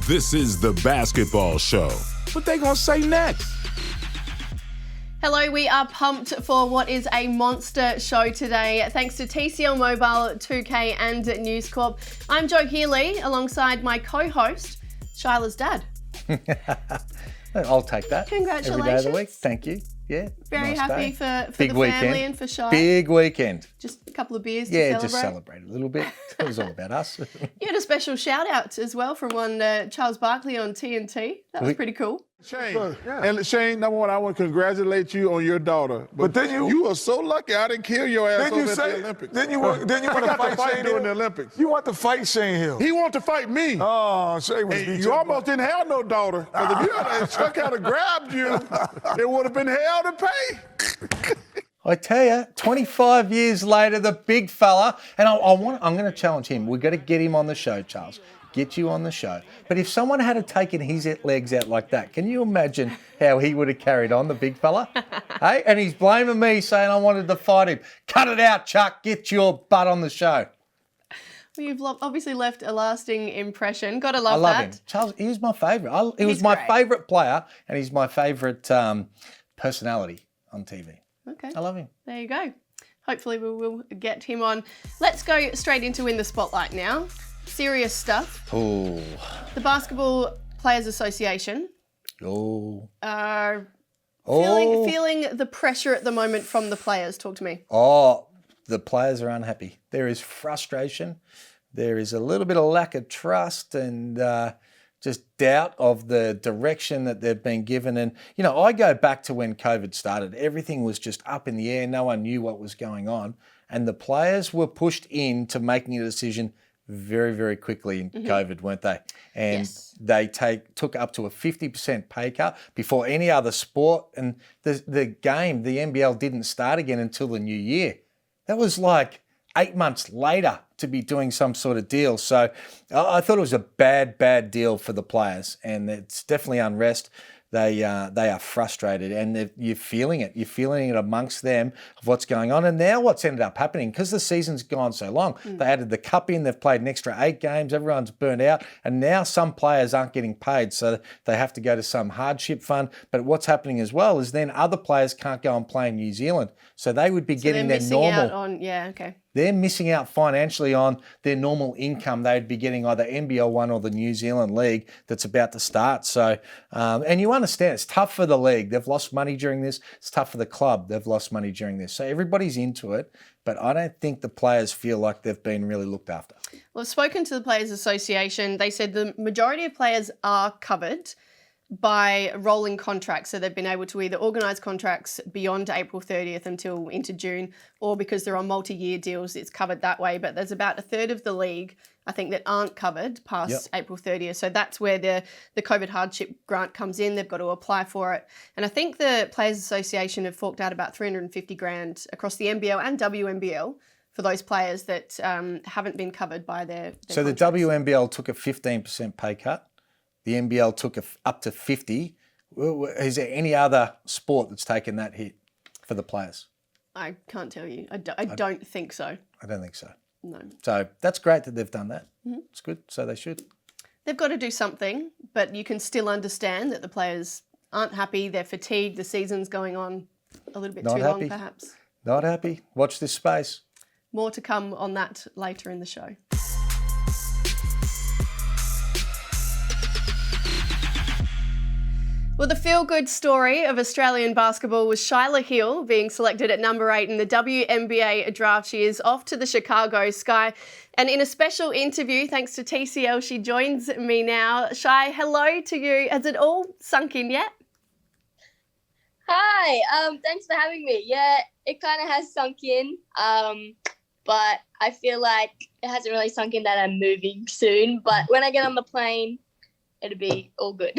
This is the basketball show. What they gonna say next? Hello, we are pumped for what is a monster show today. Thanks to TCL Mobile, 2K and News Corp. I'm Jo Healy alongside my co-host, Shyla's dad. I'll take that. Congratulations. Every day of the week. Thank you. Yeah. Very nice happy day. for Big the weekend. family and for Shy. Big weekend. Just a couple of beers to Yeah, celebrate. just celebrate a little bit. It was all about us. You had a special shout out as well from one Charles Barkley on TNT. That was pretty cool. Shane, and Shane, number one, I want to congratulate you on your daughter. But then you were so lucky I didn't kill your ass over at the Olympics. Then you want to fight Shane during the Hill? Olympics. You want to fight Shane Hill? He wanted to fight me. Oh, Shane was And you almost didn't have no daughter. Because if you had Chuck had grabbed you, it would have been hell to pay. I tell you, 25 years later, the big fella, and I'm going to challenge him. We've got to get him on the show, Charles. Get you on the show. But if someone had taken his legs out like that, can you imagine how he would have carried on, the big fella? Hey, and he's blaming me, saying I wanted to fight him. Cut it out, Chuck. Get your butt on the show. Well, you've obviously left a lasting impression. Gotta love that. I love him. Charles, he was my favourite. He was He's my great. favourite player, and he's my favourite personality on TV. Okay. I love him. There you go. Hopefully we will get him on. Let's go straight into In the Spotlight now. Serious stuff. Oh. The Basketball Players Association Oh. are Oh. feeling the pressure at the moment from the players. Talk to me. Oh, the players are unhappy. There is frustration. There is a little bit of lack of trust and just doubt of the direction that they've been given. And, you know, I go back to when COVID started. Everything was just up in the air. No one knew what was going on. And the players were pushed into making a decision very, very quickly in COVID, weren't they? And Yes. they took up to a 50% pay cut before any other sport. And the game, the NBL, didn't start again until the new year. That was like 8 months later to be doing some sort of deal. So I thought it was a bad deal for the players, and it's definitely unrest. They are frustrated, and you're feeling it. You're feeling it amongst them of what's going on. And now what's ended up happening, because the season's gone so long, they added the cup in, they've played an extra 8 games, everyone's burnt out, and now some players aren't getting paid, so they have to go to some hardship fund. But what's happening as well is then other players can't go and play in New Zealand, so they would be getting They're their missing normal. out on, yeah, okay. They're missing out financially on their normal income. They'd be getting either NBL 1 or the New Zealand League that's about to start. So, and you understand, it's tough for the league. They've lost money during this. It's tough for the club. They've lost money during this. So everybody's into it, but I don't think the players feel like they've been really looked after. Well, I've spoken to the Players Association. They said the majority of players are covered by rolling contracts. So they've been able to either organise contracts beyond April 30th until into June, or because they're on multi-year deals, it's covered that way. But there's about a third of the league, I think, that aren't covered past April 30th. So that's where the COVID hardship grant comes in. They've got to apply for it. And I think the Players Association have forked out about $350,000 across the NBL and WNBL for those players that haven't been covered by their So contracts. the WNBL took a 15% pay cut. The NBL took up to 50. Is there any other sport that's taken that hit for the players? I can't tell you. I don't think so. I don't think so. No. So that's great that they've done that. It's good. So they should. They've got to do something, but you can still understand that the players aren't happy. They're fatigued. The season's going on a little bit Not too happy. long, perhaps. Not happy. Watch this space. More to come on that later in the show. Well, the feel-good story of Australian basketball was Shyla Heal being selected at number 8 in the WNBA draft. She is off to the Chicago Sky. And in a special interview, thanks to TCL, she joins me now. Shy, hello to you. Has it all sunk in yet? Hi, thanks for having me. Yeah, it kind of has sunk in, but I feel like it hasn't really sunk in that I'm moving soon. But when I get on the plane, it'll be all good.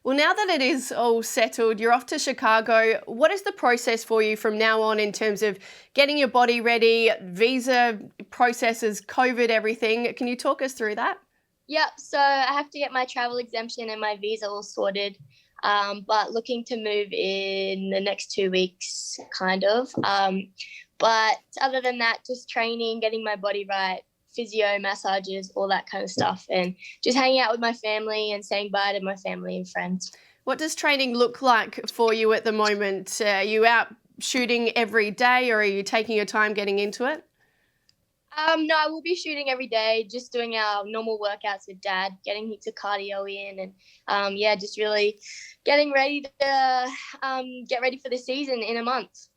Well, now that it is all settled, you're off to Chicago. What is the process for you from now on in terms of getting your body ready, visa processes, COVID, everything? Can you talk us through that? Yep, so I have to get my travel exemption and my visa all sorted, but looking to move in the next 2 weeks, kind of. But other than that, just training, getting my body right physio, massages, all that kind of stuff, and just hanging out with my family and saying bye to my family and friends. What does training look like for you at the moment? Are you out shooting every day, or are you taking your time getting into it? No, I will be shooting every day, just doing our normal workouts with Dad, getting heaps of cardio in, and just really getting ready to get ready for the season in a month.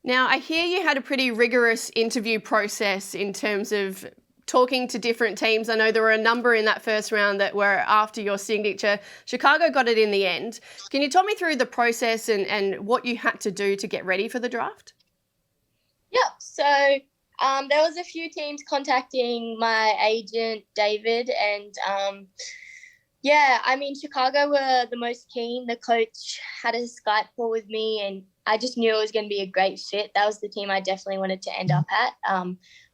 Now, I hear you had a pretty rigorous interview process in terms of talking to different teams. I know there were a number in that first round that were after your signature. Chicago got it in the end. Can you talk me through the process and what you had to do to get ready for the draft? Yeah, so there was a few teams contacting my agent, David, and Chicago were the most keen. The coach had a Skype call with me, and I just knew it was going to be a great fit. That was the team I definitely wanted to end up at.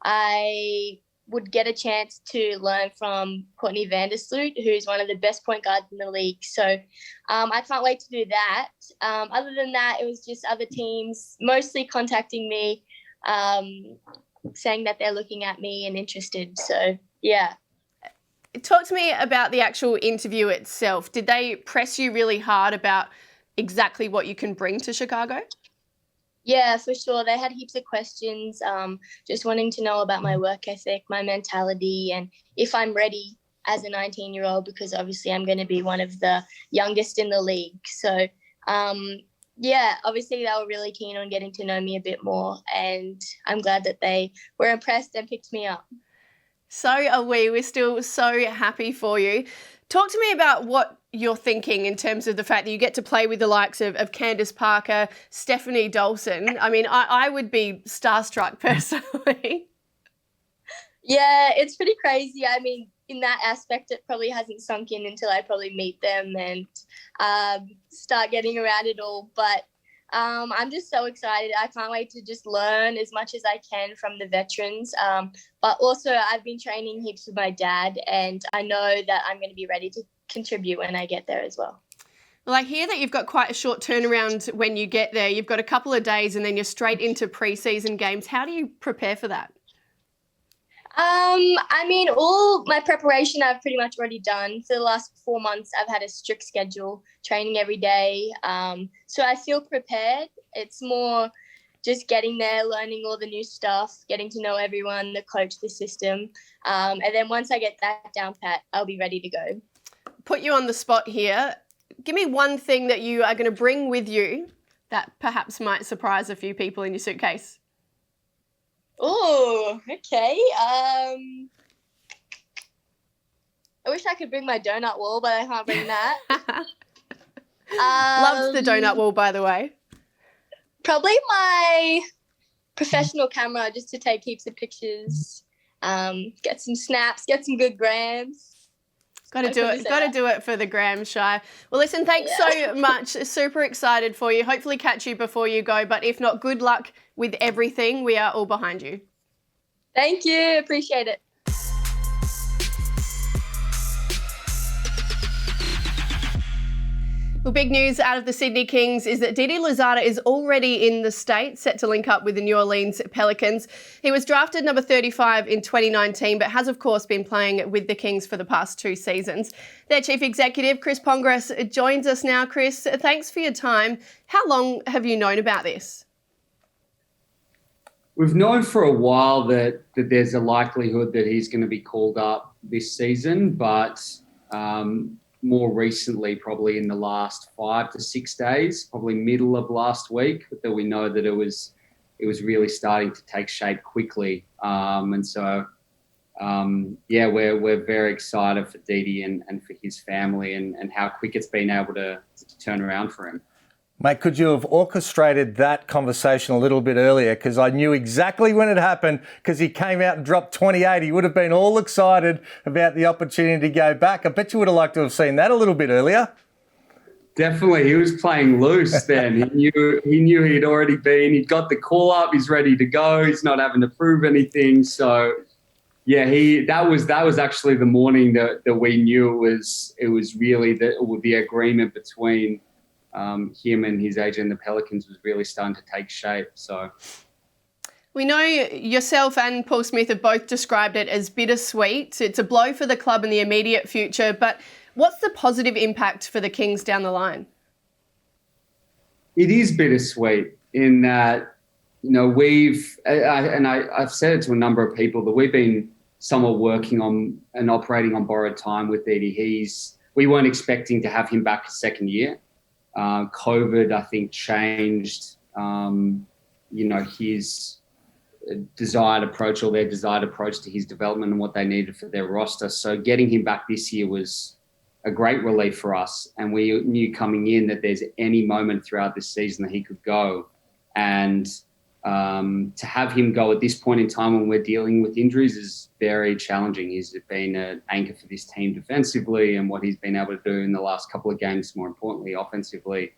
I would get a chance to learn from Courtney Vandersloot, who's one of the best point guards in the league. So I can't wait to do that. Other than that, it was just other teams mostly contacting me, saying that they're looking at me and interested. So, yeah. Talk to me about the actual interview itself. Did they press you really hard about exactly what you can bring to Chicago? Yeah, for sure. They had heaps of questions, just wanting to know about my work ethic, my mentality, and if I'm ready as a 19-year-old, because obviously I'm going to be one of the youngest in the league. So, obviously they were really keen on getting to know me a bit more, and I'm glad that they were impressed and picked me up. So are we. We're still so happy for you. Talk to me about what you're thinking in terms of the fact that you get to play with the likes of Candace Parker, Stephanie Dolson. I mean, I would be starstruck personally. Yeah, it's pretty crazy. I mean, in that aspect, it probably hasn't sunk in until I probably meet them and start getting around it all. But I'm just so excited. I can't wait to just learn as much as I can from the veterans. But also, I've been training heaps with my dad, and I know that I'm going to be ready to contribute when I get there as well. Well, I hear that you've got quite a short turnaround when you get there. You've got a couple of days and then you're straight into pre-season games. How do you prepare for that? All my preparation I've pretty much already done. For the last 4 months, I've had a strict schedule, training every day. So I feel prepared. It's more just getting there, learning all the new stuff, getting to know everyone, the coach, the system. And then once I get that down pat, I'll be ready to go. Put you on the spot here. Give me one thing that you are going to bring with you that perhaps might surprise a few people in your suitcase. Oh, okay. I wish I could bring my donut wall, but I can't bring that. Loves the donut wall, by the way. Probably my professional camera, just to take heaps of pictures, get some snaps, get some good grams. Got to do it. Got to do it for the gram, Shy. Well, listen, thanks so much. Super excited for you. Hopefully catch you before you go. But if not, good luck with everything. We are all behind you. Thank you. Appreciate it. Well, big news out of the Sydney Kings is that Didi Louzada is already in the state, set to link up with the New Orleans Pelicans. He was drafted number 35 in 2019, but has, of course, been playing with the Kings for the past 2 seasons. Their chief executive, Chris Pongrass, joins us now. Chris, thanks for your time. How long have you known about this? We've known for a while that there's a likelihood that he's going to be called up this season, but more recently, probably in the last 5 to 6 days, probably middle of last week, that we know that it was really starting to take shape quickly. We're very excited for Didi and for his family and how quick it's been able to turn around for him. Mate, could you have orchestrated that conversation a little bit earlier? Because I knew exactly when it happened, because he came out and dropped 28. He would have been all excited about the opportunity to go back. I bet you would have liked to have seen that a little bit earlier. Definitely. He was playing loose then. He knew he'd already been. He'd got the call up. He's ready to go. He's not having to prove anything. So, yeah, that was actually the morning that we knew it was really the agreement between him and his agent, the Pelicans, was really starting to take shape. So, We know yourself and Paul Smith have both described it as bittersweet. It's a blow for the club in the immediate future, but what's the positive impact for the Kings down the line? It is bittersweet in that, I've said it to a number of people that we've been somewhat working on and operating on borrowed time with Didi. We weren't expecting to have him back a second year. COVID, I think, changed, his desired approach or their desired approach to his development and what they needed for their roster. So getting him back this year was a great relief for us. And we knew coming in that there's any moment throughout this season that he could go. And to have him go at this point in time when we're dealing with injuries is very challenging. He's been an anchor for this team defensively, and what he's been able to do in the last couple of games, more importantly, offensively,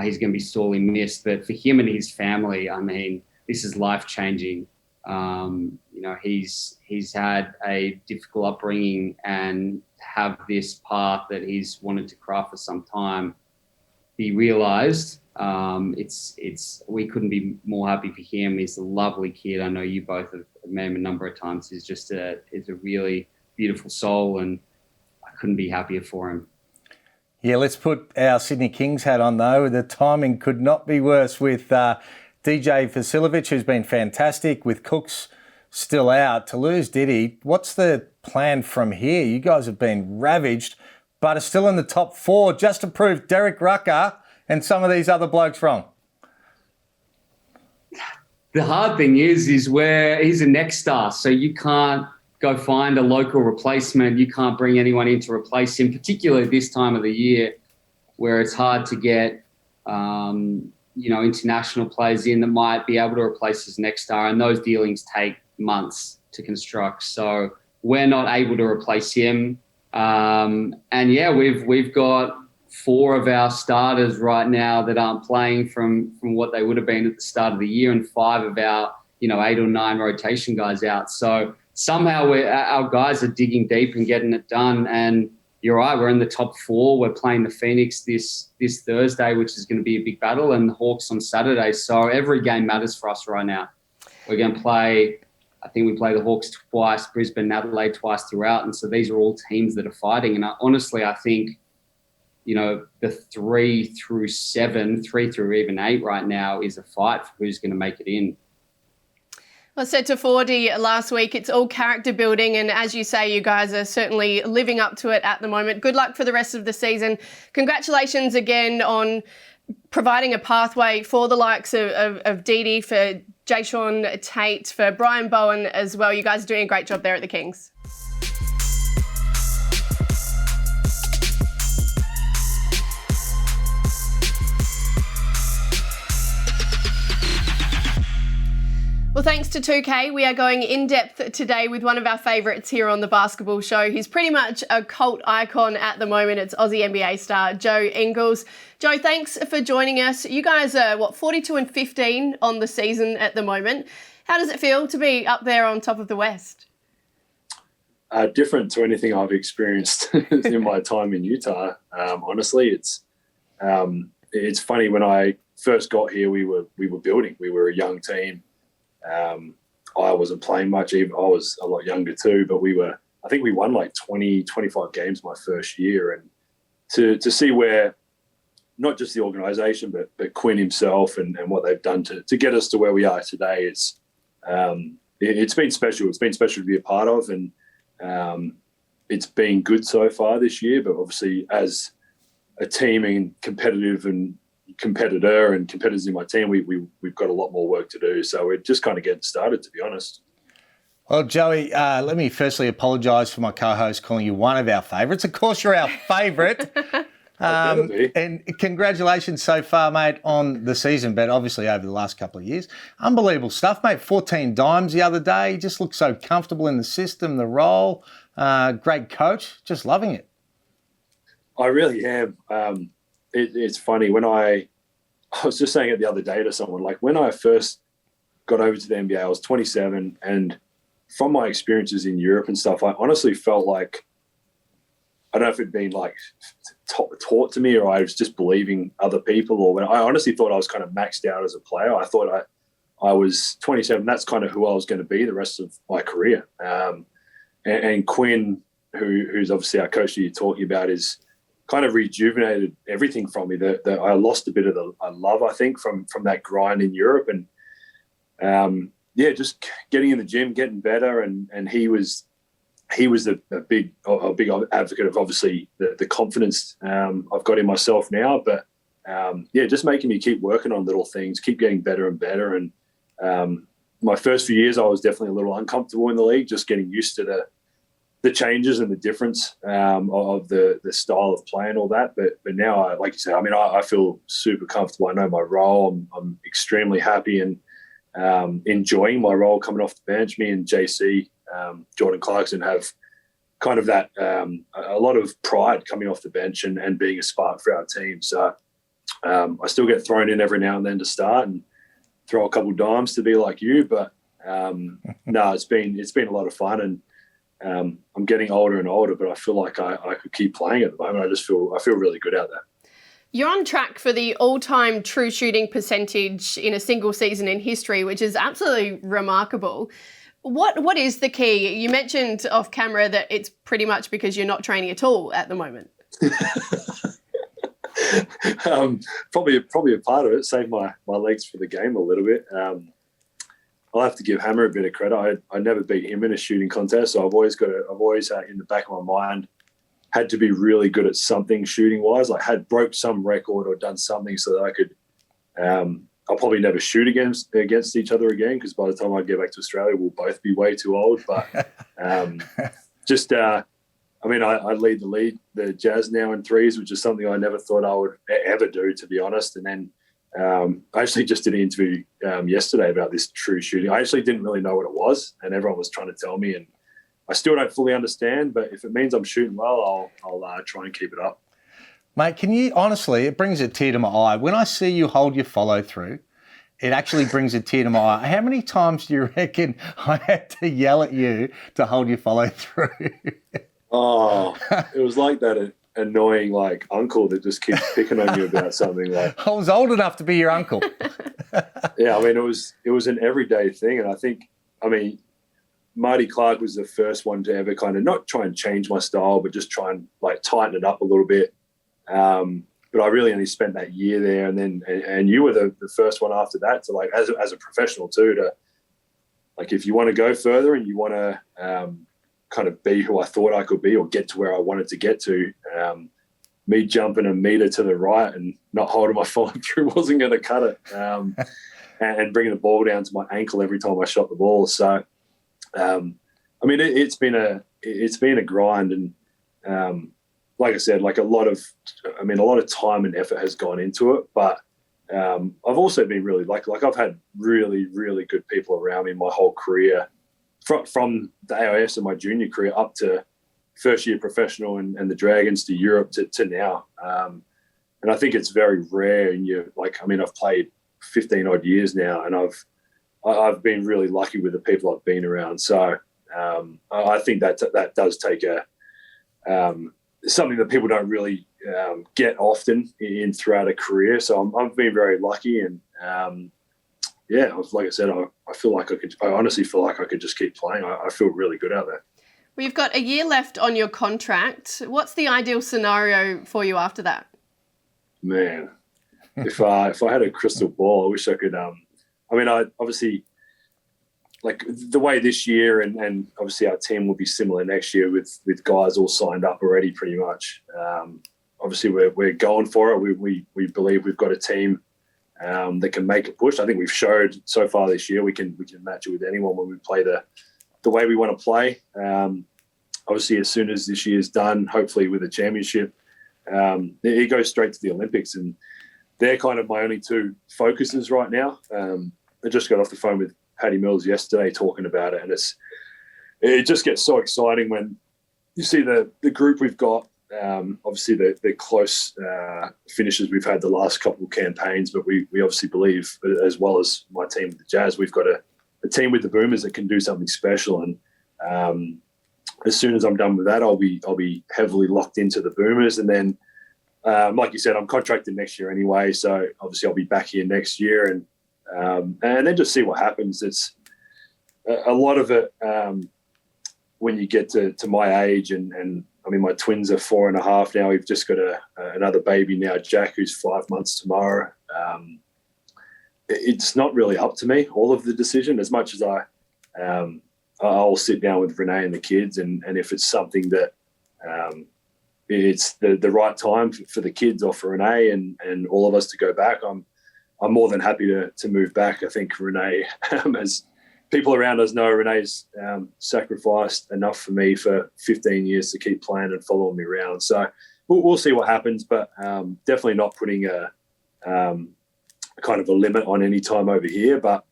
he's going to be sorely missed. But for him and his family, I mean, this is life-changing. He's had a difficult upbringing, and have this path that he's wanted to craft for some time be realised. We couldn't be more happy for him. He's a lovely kid. I know you both have met him a number of times. He's just a really beautiful soul, and I couldn't be happier for him. Yeah, let's put our Sydney Kings hat on though. The timing could not be worse with DJ Vasiljevic, who's been fantastic, with Cooks still out. To lose Didi, what's the plan from here? You guys have been ravaged, but are still in the top 4 just to prove Derrick Rucker and some of these other blokes wrong. The hard thing is where he's a next star, so you can't go find a local replacement. You can't bring anyone in to replace him, particularly this time of the year where it's hard to get international players in that might be able to replace his next star, and those dealings take months to construct. So we're not able to replace him. We've got 4 of our starters right now that aren't playing from what they would have been at the start of the year, and 5 of our 8 or 9 rotation guys out. So somehow our guys are digging deep and getting it done. And you're right, we're in the top 4. We're playing the Phoenix this Thursday, which is going to be a big battle, and the Hawks on Saturday. So every game matters for us right now. We're going to play, I think we play the Hawks twice, Brisbane, Adelaide twice throughout. And so these are all teams that are fighting. And honestly, I think, the 3 through 7, 3 through even 8 right now is a fight for who's going to make it in. I said to Fordy last week, it's all character building, and as you say, you guys are certainly living up to it at the moment. Good luck for the rest of the season. Congratulations again on providing a pathway for the likes of Didi, for Jayshawn Tate, for Brian Bowen as well. You guys are doing a great job there at the Kings. Well, thanks to 2K, we are going in-depth today with one of our favourites here on the Basketball Show. He's pretty much a cult icon at the moment. It's Aussie NBA star Joe Ingles. Joe, thanks for joining us. You guys are, 42-15 on the season at the moment. How does it feel to be up there on top of the West? Different to anything I've experienced in my time in Utah. Honestly, it's funny. When I first got here, we were building. We were a young team. I wasn't playing much. Even I was a lot younger too, but I think we won like 20, 25 games my first year. And to see where not just the organization, but Quinn himself and what they've done to get us to where we are today, it's been special. It's been special to be a part of, and it's been good so far this year. But obviously, as a team and competitor and competitors in my team, we've got a lot more work to do. So we're just kind of getting started, to be honest. Well, Joey, let me firstly apologise for my co-host calling you one of our favourites. Of course, you're our favourite. And congratulations so far, mate, on the season, but obviously over the last couple of years. Unbelievable stuff, mate. 14 dimes the other day. You just look so comfortable in the system, the role. Great coach. Just loving it. I really am. It's funny. When I was just saying it the other day to someone, like when I first got over to the NBA, I was 27, and from my experiences in Europe and stuff, I honestly felt like, I don't know if it'd been like taught to me or I was just believing other people, or when I honestly thought I was kind of maxed out as a player. I thought I was 27. That's kind of who I was going to be the rest of my career. And Quinn, who's obviously our coach that you're talking about, is kind of rejuvenated everything from me. That I lost a bit of the love, I think, from that grind in Europe, and just getting in the gym, getting better, and he was a big advocate of obviously the confidence I've got in myself now, but just making me keep working on little things, keep getting better and better. And my first few years, I was definitely a little uncomfortable in the league, just getting used to the changes and the difference of the style of play and all that. But now, like you said, I feel super comfortable. I know my role. I'm extremely happy and enjoying my role coming off the bench. Me and JC, Jordan Clarkson, have kind of that a lot of pride coming off the bench and being a spark for our team. So I still get thrown in every now and then to start and throw a couple dimes to be like you. But no, it's been a lot of fun, and I'm getting older and older, but I feel like I could keep playing at the moment. I feel really good out there. You're on track for the all-time true shooting percentage in a single season in history, which is absolutely remarkable. What is the key? You mentioned off camera that it's pretty much because you're not training at all at the moment. Probably a part of it. Save my legs for the game a little bit. I'll have to give Hammer a bit of credit. I never beat him in a shooting contest, so I've always in the back of my mind had to be really good at something shooting wise. Like had broke some record or done something so that I could. I'll probably never shoot against each other again, because by the time I get back to Australia, we'll both be way too old. But I lead the Jazz now in threes, which is something I never thought I would ever do, to be honest. And then I actually just did an interview yesterday about this true shooting. I actually didn't really know what it was, and everyone was trying to tell me, and I still don't fully understand. But if it means I'm shooting well, I'll try and keep it up. Mate, can you, honestly, it brings a tear to my eye. When I see you hold your follow through, it actually brings a tear to my eye. How many times do you reckon I had to yell at you to hold your follow through? Oh, it was like that annoying uncle that just keeps picking on you about something. I was old enough to be your uncle. Yeah, it was an everyday thing, and I think Marty Clark was the first one to ever kind of not try and change my style, but just try and tighten it up a little bit. But I really only spent that year there, and you were the first one after that to as a professional too, to if you want to go further and you want to kind of be who I thought I could be or get to where I wanted to get to, me jumping a meter to the right and not holding my follow through wasn't going to cut it, and bringing the ball down to my ankle every time I shot the ball. So it's been a grind, and like I said, a lot of time and effort has gone into it. But I've also been really I've had really, really good people around me my whole career, from the AIS and my junior career up to first year professional and the Dragons to Europe to now. And I think it's very rare. And I've played 15 odd years now, and I've been really lucky with the people I've been around. So I think that does take something that people don't really get often in throughout a career. So I've been very lucky, and like I said, I feel like I honestly feel like I could just keep playing. I feel really good out there. Well, you've got a year left on your contract. What's the ideal scenario for you after that? Man, if I had a crystal ball, I wish I could. I obviously, the way this year and obviously our team will be similar next year with guys all signed up already pretty much. Obviously we're going for it. We believe we've got a team that can make a push. I think we've showed so far this year we can match it with anyone when we play the way we want to play. Obviously, as soon as this year's done, hopefully with a championship, it goes straight to the Olympics, and they're kind of my only two focuses right now. I just got off the phone with Paddy Mills yesterday talking about it, and it just gets so exciting when you see the group we've got. Obviously, the close finishes we've had the last couple of campaigns, but we obviously believe, as well as my team with the Jazz, we've got a team with the Boomers that can do something special. And as soon as I'm done with that, I'll be heavily locked into the Boomers. And then, like you said, I'm contracted next year anyway, so obviously I'll be back here next year. And and then just see what happens. It's a lot of it when you get to my age, and I mean, my twins are 4.5 now. We've just got another baby now, Jack, who's 5 months tomorrow. It's not really up to me, all of the decision, as much as I'll sit down with Renee and the kids, and if it's something that it's the right time for the kids or for Renee and all of us to go back, I'm more than happy to move back. I think Renee, as people around us know, Renee's sacrificed enough for me for 15 years to keep playing and following me around. So we'll see what happens, but definitely not putting a kind of a limit on any time over here. But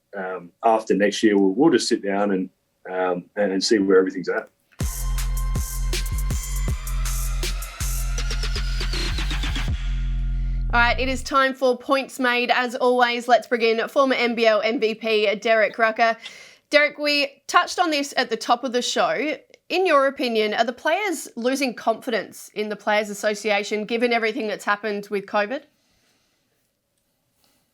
after next year, we'll just sit down and see where everything's at. All right, it is time for Points Made. As always, let's bring in former NBL MVP Derrick Rucker. Derrick, we touched on this at the top of the show. In your opinion, are the players losing confidence in the Players Association given everything that's happened with COVID?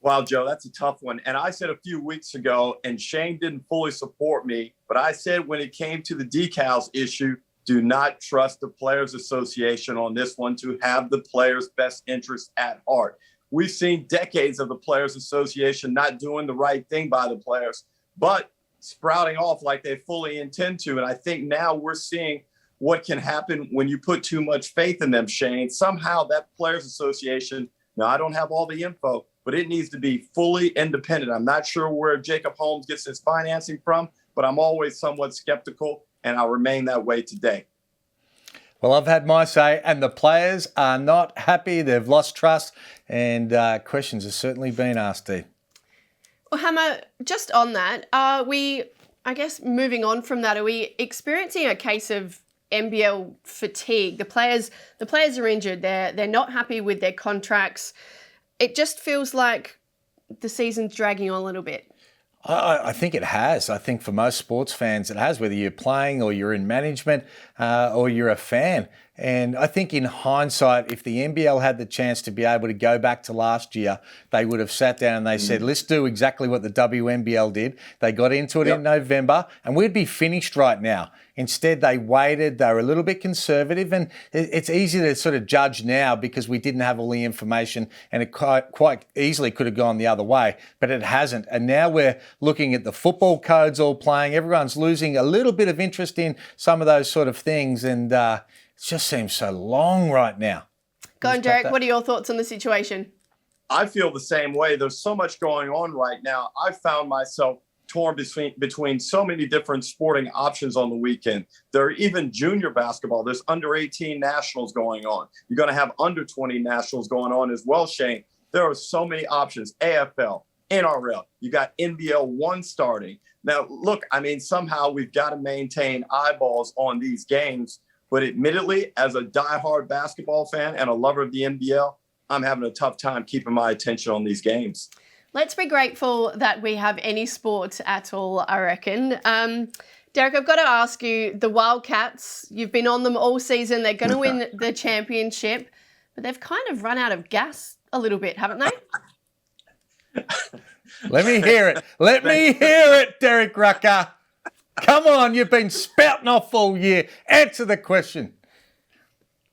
Wow, Joe, that's a tough one. And I said a few weeks ago, and Shane didn't fully support me, but I said when it came to the decals issue, do not trust the Players Association on this one to have the players' best interests at heart. We've seen decades of the Players Association not doing the right thing by the players, but sprouting off like they fully intend to. And I think now we're seeing what can happen when you put too much faith in them, Shane. Somehow that Players Association, now I don't have all the info, but it needs to be fully independent. I'm not sure where Jacob Holmes gets his financing from, but I'm always somewhat skeptical, and I'll remain that way today. Well, I've had my say, and the players are not happy. They've lost trust, and questions have certainly been asked, Dee. Well, Hammer, just on that, are we, I guess, moving on from that, are we experiencing a case of NBL fatigue? The players are injured. They're not happy with their contracts. It just feels like the season's dragging on a little bit. I think it has. I think for most sports fans it has, whether you're playing or you're in management or you're a fan. And I think in hindsight, if the NBL had the chance to be able to go back to last year, they would have sat down and they said, let's do exactly what the WNBL did. They got into it in November and we'd be finished right now. Instead, they waited. They were a little bit conservative, and it's easy to sort of judge now because we didn't have all the information, and it quite easily could have gone the other way, but it hasn't. And now we're looking at the football codes all playing. Everyone's losing a little bit of interest in some of those sort of things, and it just seems so long right now. Go on, Derrick. What are your thoughts on the situation? I feel the same way. There's so much going on right now. I found myself torn between so many different sporting options on the weekend. There are even junior basketball. There's under 18 nationals going on. You're going to have under 20 nationals going on as well, Shane. There are so many options. AFL, NRL, you got NBL 1 starting. Now, look, I mean, somehow we've got to maintain eyeballs on these games. But admittedly, as a diehard basketball fan and a lover of the NBL, I'm having a tough time keeping my attention on these games. Let's be grateful that we have any sport at all, I reckon. Derrick, I've got to ask you, the Wildcats, you've been on them all season. They're going to win the championship, but they've kind of run out of gas a little bit, haven't they? Let me hear it. Let me hear it, Derrick Rucker. Come on, you've been spouting off all year. Answer the question.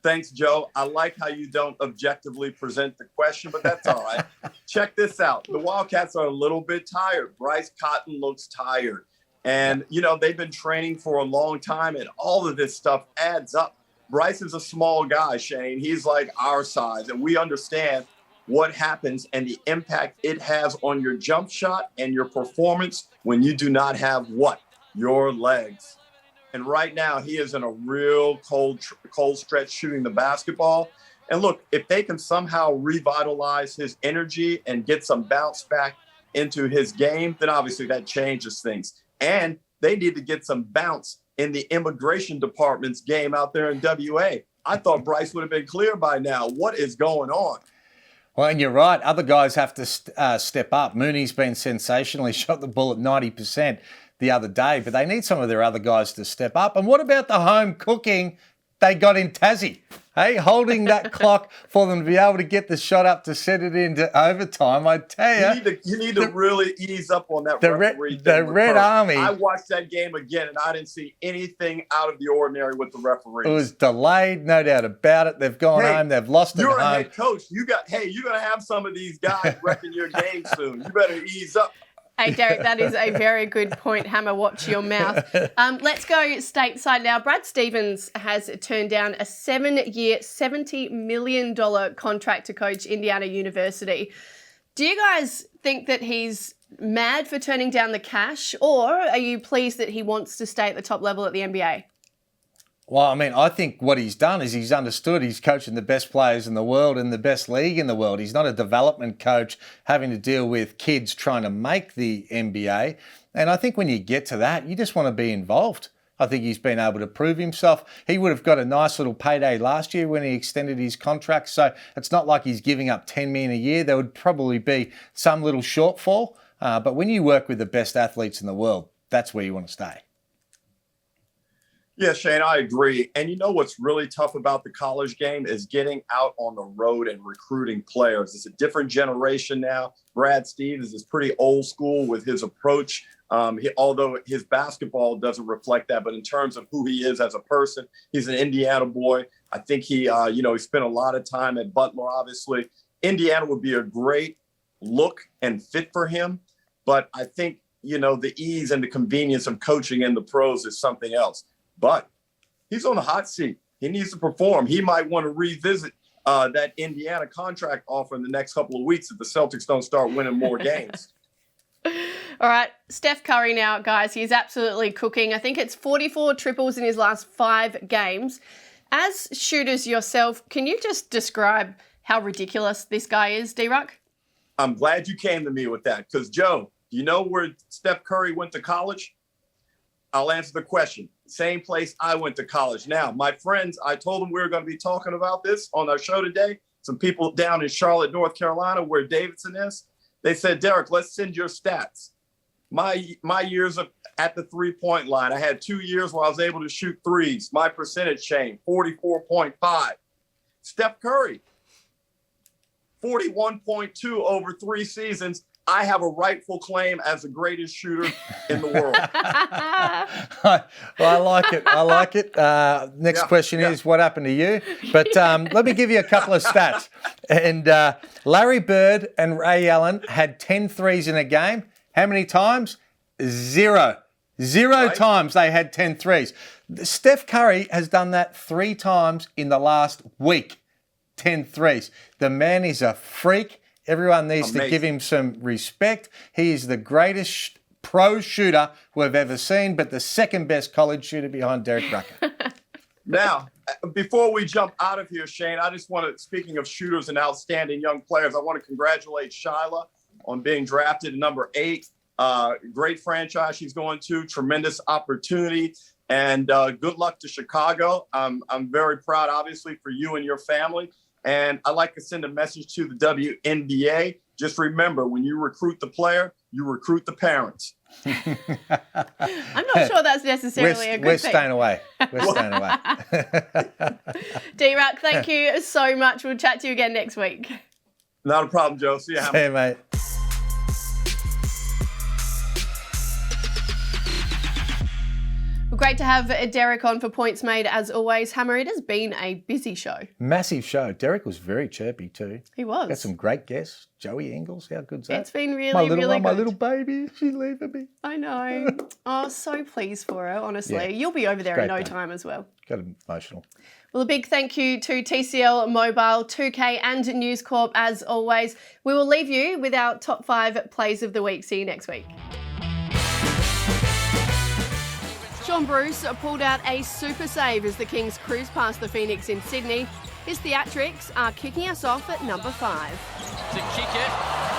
Thanks, Joe. I like how you don't objectively present the question, but that's all right. Check this out. The Wildcats are a little bit tired. Bryce Cotton looks tired. And, you know, they've been training for a long time, and all of this stuff adds up. Bryce is a small guy, Shane. He's like our size, and we understand what happens and the impact it has on your jump shot and your performance when you do not have what? Your legs. And right now, he is in a real cold stretch shooting the basketball. And look, if they can somehow revitalize his energy and get some bounce back into his game, then obviously that changes things. And they need to get some bounce in the immigration department's game out there in WA. I thought Bryce would have been clear by now. What is going on? Well, and you're right. Other guys have to step up. Mooney's been sensational. He shot the ball at 90% the other day, but they need some of their other guys to step up. And what about the home cooking they got in Tassie. Hey, holding that clock for them to be able to get the shot up to set it into overtime. I tell you need to really ease up on that. The referee thing the with Red Perth. Army. I watched that game again, and I didn't see anything out of the ordinary with the referees. It was delayed, no doubt about it. They've gone home. They've lost at home. You're a head coach. You're going to have some of these guys wrecking your game soon. You better ease up. Hey, Derek, that is a very good point. Hammer, watch your mouth. Let's go stateside now. Brad Stevens has turned down a 7-year, $70 million contract to coach Indiana University. Do you guys think that he's mad for turning down the cash, or are you pleased that he wants to stay at the top level at the NBA? Well, I mean, I think what he's done is he's understood he's coaching the best players in the world and the best league in the world. He's not a development coach having to deal with kids trying to make the NBA. And I think when you get to that, you just want to be involved. I think he's been able to prove himself. He would have got a nice little payday last year when he extended his contract. So it's not like he's giving up $10 million a year. There would probably be some little shortfall. But when you work with the best athletes in the world, that's where you want to stay. Yeah, Shane, I agree. And you know what's really tough about the college game is getting out on the road and recruiting players. It's a different generation now. Brad Stevens is pretty old school with his approach, although his basketball doesn't reflect that. But in terms of who he is as a person, he's an Indiana boy. I think he spent a lot of time at Butler, obviously. Indiana would be a great look and fit for him. But I think, the ease and the convenience of coaching in the pros is something else. But he's on the hot seat. He needs to perform. He might want to revisit that Indiana contract offer in the next couple of weeks if the Celtics don't start winning more games. All right, Steph Curry now, guys. He's absolutely cooking. I think it's 44 triples in his last 5 games. As shooters yourself, can you just describe how ridiculous this guy is, D-Ruck? I'm glad you came to me with that because, Joe, you know where Steph Curry went to college? I'll answer the question. Same place I went to college. Now, my friends, I told them we were going to be talking about this on our show today. Some people down in Charlotte, North Carolina, where Davidson is, they said, Derek, let's send your stats. My years at the three-point line, I had 2 years where I was able to shoot threes. My percentage changed, 44.5. Steph Curry, 41.2 over 3 seasons. I have a rightful claim as the greatest shooter in the world. Well, I like it. Next question is, what happened to you? But let me give you a couple of stats. And Larry Bird and Ray Allen had 10 threes in a game. How many times? 0. Zero times they had 10 threes. Steph Curry has done that 3 times in the last week. 10 threes. The man is a freak. Everyone needs to give him some respect. He is the greatest pro shooter we've ever seen, but the second best college shooter behind Derrick Rucker. Now, before we jump out of here, Shane, I just want to, speaking of shooters and outstanding young players, I want to congratulate Shyla on being drafted at number 8. Great franchise she's going to, tremendous opportunity, and good luck to Chicago. I'm very proud, obviously, for you and your family. And I'd like to send a message to the WNBA. Just remember, when you recruit the player, you recruit the parents. I'm not sure that's necessarily a good thing. We're staying away. We're staying away. D-Ruck, thank you so much. We'll chat to you again next week. Not a problem, Joe. See you. See you, mate. Great to have Derek on for Points Made as always. Hammer, it has been a busy show. Massive show. Derek was very chirpy too. He was. Got some great guests. Joey Ingles, how good's that? It's been really good. My little baby, she's leaving me. I know. Oh, so pleased for her, honestly. Yeah. You'll be over there in no time as well. Got emotional. Well, a big thank you to TCL Mobile, 2K and News Corp as always. We will leave you with our top 5 plays of the week. See you next week. Sean Bruce pulled out a super save as the Kings cruise past the Phoenix in Sydney. His theatrics are kicking us off at number 5. To kick it,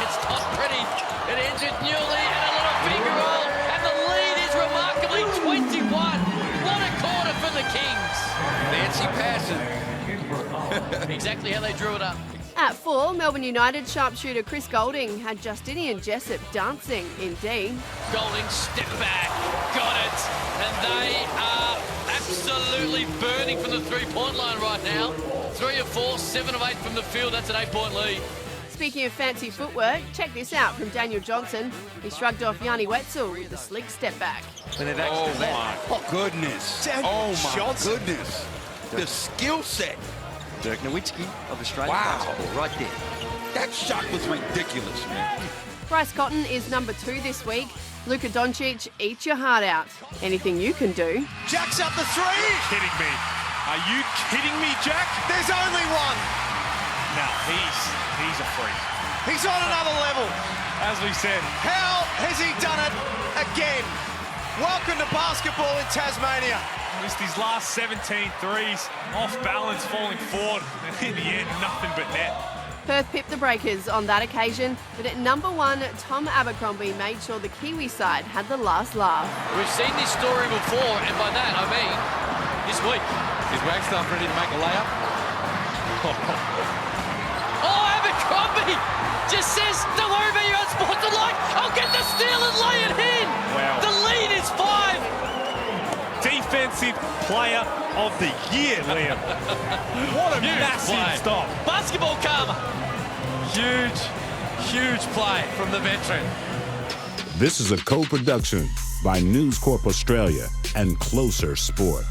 it's not pretty. It ends it newly and a little finger roll, and the lead is remarkably 21. What a quarter for the Kings. Fancy passing. Exactly how they drew it up. At 4, Melbourne United sharpshooter Chris Goulding had Justinian Jessup dancing in D. Goulding step back, got it, and they are absolutely burning from the three-point line right now. 3 of 4, 7 of 8 from the field. That's an 8-point lead. Speaking of fancy footwork, check this out from Daniel Johnson. He shrugged off Yanni Wetzel with the slick step back. Oh my goodness. Oh my goodness. The skill set. Dirk Nowitzki of Australian basketball right there. That shot was ridiculous, man. Bryce Cotton is number 2 this week. Luka Doncic, eat your heart out. Anything you can do. Jack's up the three. Are you kidding me? Are you kidding me, Jack? There's only one. No, he's a freak. He's on another level. As we said. How has he done it again? Welcome to basketball in Tasmania. Missed his last 17 threes, off balance, falling forward, and in the end, nothing but net. Perth pipped the Breakers on that occasion, but at number 1, Tom Abercrombie made sure the Kiwi side had the last laugh. We've seen this story before, and by that I mean this week. Is Wagstaff ready to make a layup? Oh, Abercrombie just says, don't worry about your unsportsmanlike. I'll get the steal and lay it in. Wow. The lead is 5. Defensive player of the year, Liam. What a massive stop. Basketball karma. Huge play from the veteran. This is a co-production by News Corp Australia and Closer Sport.